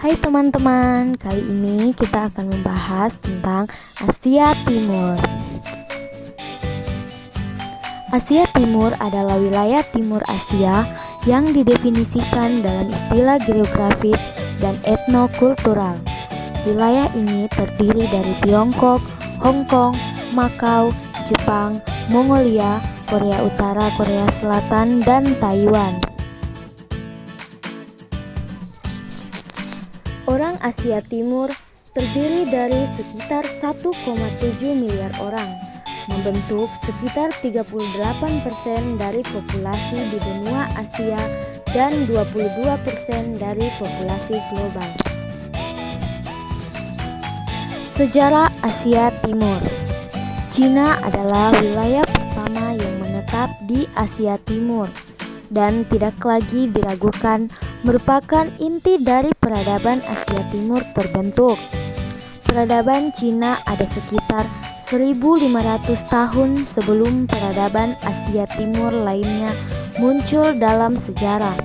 Hai teman-teman, kali ini kita akan membahas tentang Asia Timur. Asia Timur adalah wilayah Timur Asia yang didefinisikan dalam istilah geografis dan etnokultural. Wilayah ini terdiri dari Tiongkok, Hong Kong, Makau, Jepang, Mongolia, Korea Utara, Korea Selatan, dan Taiwan. Orang Asia Timur terdiri dari sekitar 1,7 miliar orang, membentuk sekitar 38% dari populasi di benua Asia dan 22% dari populasi global. Sejarah Asia Timur. Cina adalah wilayah pertama yang menetap di Asia Timur dan tidak lagi diragukan merupakan inti dari peradaban Asia Timur terbentuk. Peradaban Cina ada sekitar 1.500 tahun sebelum peradaban Asia Timur lainnya muncul dalam sejarah.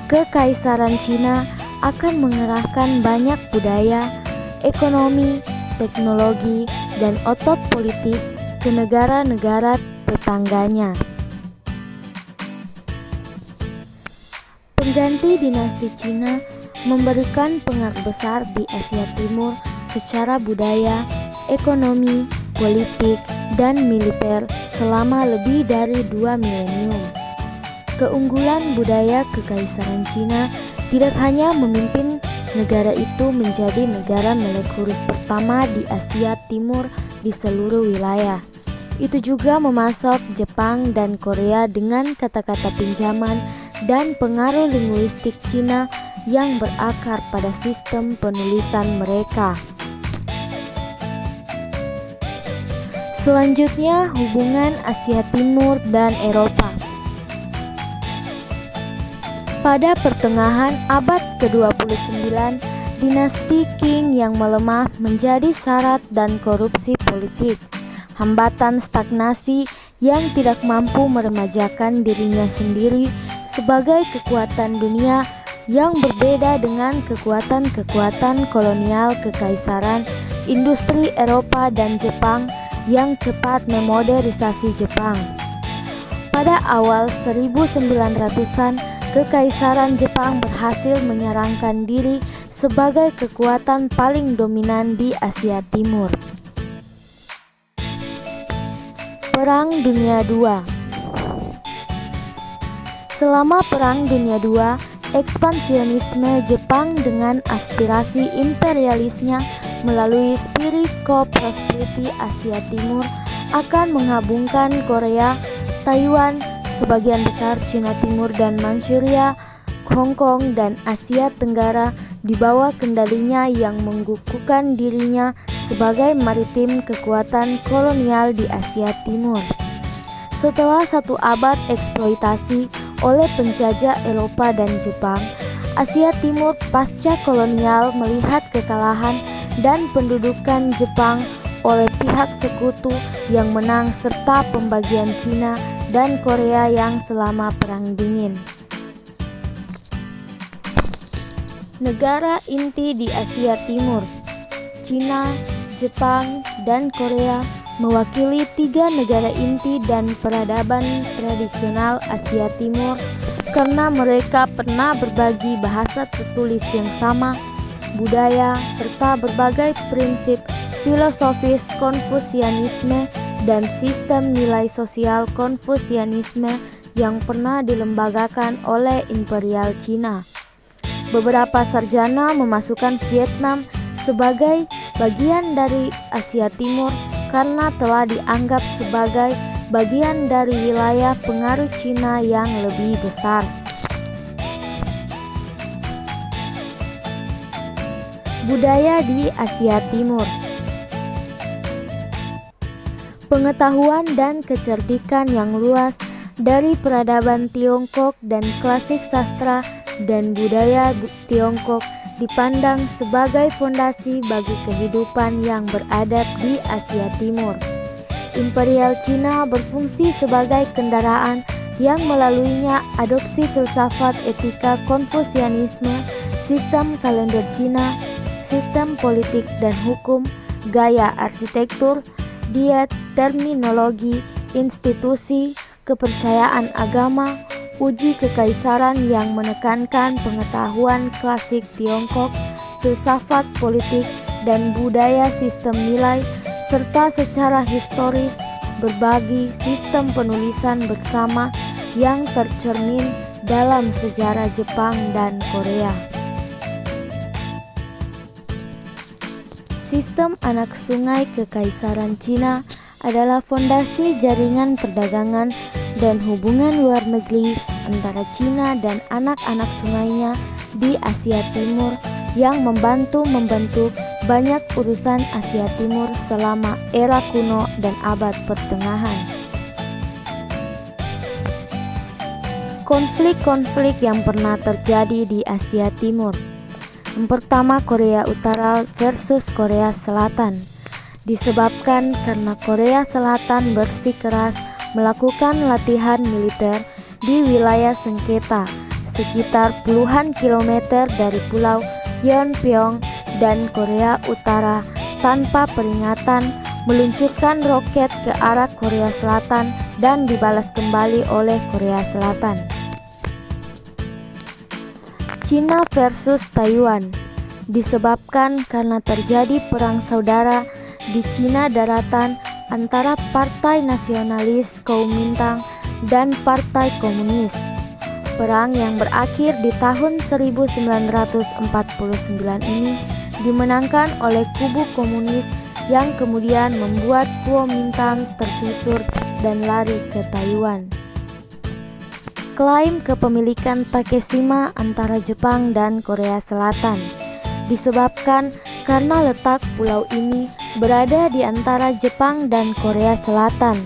Kekaisaran Cina akan mengerahkan banyak budaya, ekonomi, teknologi, dan otot politik ke negara-negara tetangganya. Pengganti dinasti Cina memberikan pengaruh besar di Asia Timur secara budaya, ekonomi, politik, dan militer selama lebih dari 2 milenium. Keunggulan budaya Kekaisaran Cina tidak hanya memimpin negara itu menjadi negara melek huruf pertama di Asia Timur di seluruh wilayah. Itu juga memasok Jepang dan Korea dengan kata-kata pinjaman dan pengaruh linguistik Cina yang berakar pada sistem penulisan mereka. Selanjutnya, hubungan Asia Timur dan Eropa. Pada pertengahan abad ke-29, dinasti Qing yang melemah menjadi syarat dan korupsi politik, hambatan stagnasi yang tidak mampu meremajakan dirinya sendiri sebagai kekuatan dunia yang berbeda dengan kekuatan-kekuatan kolonial Kekaisaran Industri Eropa dan Jepang yang cepat memodernisasi Jepang. Pada awal 1900-an, Kekaisaran Jepang berhasil menyerangkan diri sebagai kekuatan paling dominan di Asia Timur. Perang Dunia II. Selama Perang Dunia II, ekspansionisme Jepang dengan aspirasi imperialisnya melalui spirit co-prosperity Asia Timur akan menggabungkan Korea, Taiwan, sebagian besar Cina Timur dan Manchuria, Hong Kong, dan Asia Tenggara di bawah kendalinya yang mengukuhkan dirinya sebagai maritim kekuatan kolonial di Asia Timur. Setelah satu abad eksploitasi oleh penjajah Eropa dan Jepang, Asia Timur pasca kolonial melihat kekalahan dan pendudukan Jepang oleh pihak sekutu yang menang serta pembagian Cina dan Korea yang selama Perang Dingin. Negara inti di Asia Timur, Cina, Jepang, dan Korea mewakili 3 negara inti dan peradaban tradisional Asia Timur karena mereka pernah berbagi bahasa tertulis yang sama, budaya, serta berbagai prinsip filosofis Konfusianisme dan sistem nilai sosial Konfusianisme yang pernah dilembagakan oleh Imperial Cina. Beberapa sarjana memasukkan Vietnam sebagai bagian dari Asia Timur karena telah dianggap sebagai bagian dari wilayah pengaruh Cina yang lebih besar. Budaya di Asia Timur. Pengetahuan dan kecerdikan yang luas dari peradaban Tiongkok dan klasik sastra dan budaya Tiongkok dipandang sebagai fondasi bagi kehidupan yang beradab di Asia Timur. Imperial Cina berfungsi sebagai kendaraan yang melaluinya adopsi filsafat etika Konfusianisme, sistem kalender Cina, sistem politik dan hukum, gaya arsitektur, diet, terminologi, institusi, kepercayaan agama, uji kekaisaran yang menekankan pengetahuan klasik Tiongkok, filsafat politik dan budaya sistem nilai, serta secara historis berbagi sistem penulisan bersama yang tercermin dalam sejarah Jepang dan Korea. Sistem anak sungai Kekaisaran Cina adalah fondasi jaringan perdagangan dan hubungan luar negeri antara Cina dan anak-anak sungainya di Asia Timur yang membantu membentuk banyak urusan Asia Timur selama era kuno dan abad pertengahan. Konflik-konflik yang pernah terjadi di Asia Timur. Yang pertama, Korea Utara versus Korea Selatan. Disebabkan karena Korea Selatan bersikeras melakukan latihan militer di wilayah sengketa sekitar puluhan kilometer dari Pulau Yeonpyeong, dan Korea Utara tanpa peringatan meluncurkan roket ke arah Korea Selatan dan dibalas kembali oleh Korea Selatan. Cina versus Taiwan. Disebabkan karena terjadi perang saudara di Cina daratan antara Partai Nasionalis Kuomintang dan Partai Komunis. Perang yang berakhir di tahun 1949 ini dimenangkan oleh kubu komunis yang kemudian membuat Kuomintang tersusur dan lari ke Taiwan. Klaim kepemilikan Takeshima antara Jepang dan Korea Selatan disebabkan karena letak pulau ini berada di antara Jepang dan Korea Selatan.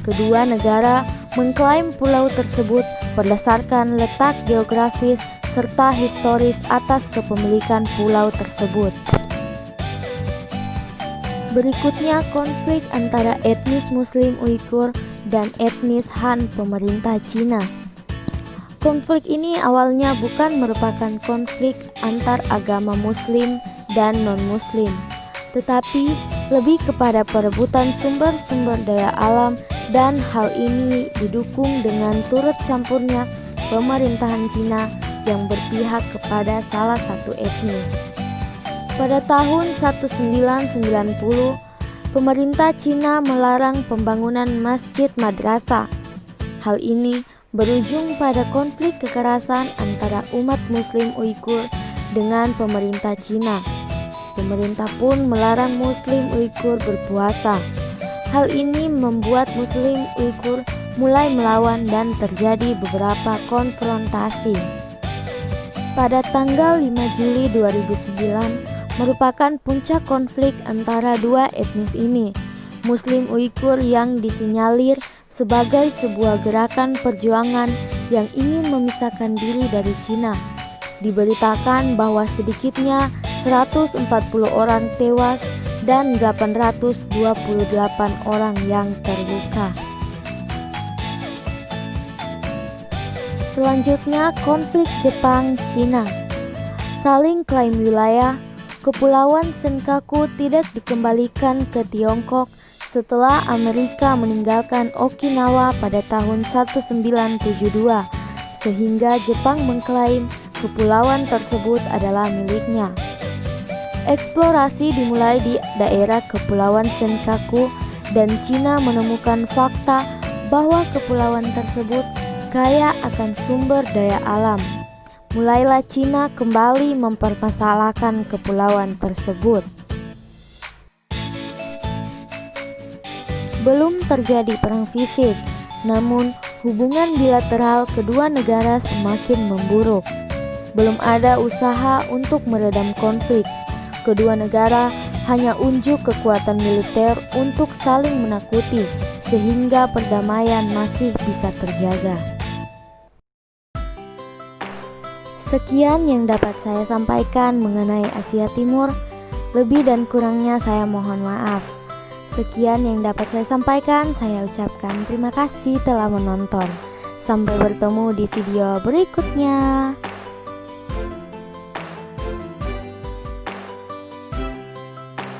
Kedua negara mengklaim pulau tersebut berdasarkan letak geografis serta historis atas kepemilikan pulau tersebut. Berikutnya, konflik antara etnis Muslim Uighur dan etnis Han pemerintah Cina. Konflik ini awalnya bukan merupakan konflik antar agama Muslim dan non-Muslim, tetapi lebih kepada perebutan sumber-sumber daya alam, dan hal ini didukung dengan turut campurnya pemerintahan Cina yang berpihak kepada salah satu etnis. Pada tahun 1990, pemerintah Cina melarang pembangunan masjid madrasah. Hal ini berujung pada konflik kekerasan antara umat Muslim Uighur dengan pemerintah Cina. Pemerintah pun melarang Muslim Uighur berpuasa. Hal ini membuat Muslim Uighur mulai melawan dan terjadi beberapa konfrontasi. Pada tanggal 5 Juli 2009 merupakan puncak konflik antara dua etnis ini. Muslim Uighur yang disinyalir sebagai sebuah gerakan perjuangan yang ingin memisahkan diri dari Cina. Diberitakan bahwa sedikitnya 140 orang tewas dan 828 orang yang terluka. Selanjutnya, konflik Jepang-Cina. Saling klaim wilayah, Kepulauan Senkaku tidak dikembalikan ke Tiongkok setelah Amerika meninggalkan Okinawa pada tahun 1972, sehingga Jepang mengklaim kepulauan tersebut adalah miliknya. Eksplorasi dimulai di daerah Kepulauan Senkaku dan Cina menemukan fakta bahwa kepulauan tersebut kaya akan sumber daya alam. Mulailah Cina kembali mempermasalahkan kepulauan tersebut. Belum terjadi perang fisik, namun hubungan bilateral kedua negara semakin memburuk. Belum ada usaha untuk meredam konflik. Kedua negara hanya unjuk kekuatan militer untuk saling menakuti, sehingga perdamaian masih bisa terjaga. Sekian yang dapat saya sampaikan mengenai Asia Timur. Lebih dan kurangnya saya mohon maaf. Sekian yang dapat saya sampaikan, saya ucapkan terima kasih telah menonton. Sampai bertemu di video berikutnya.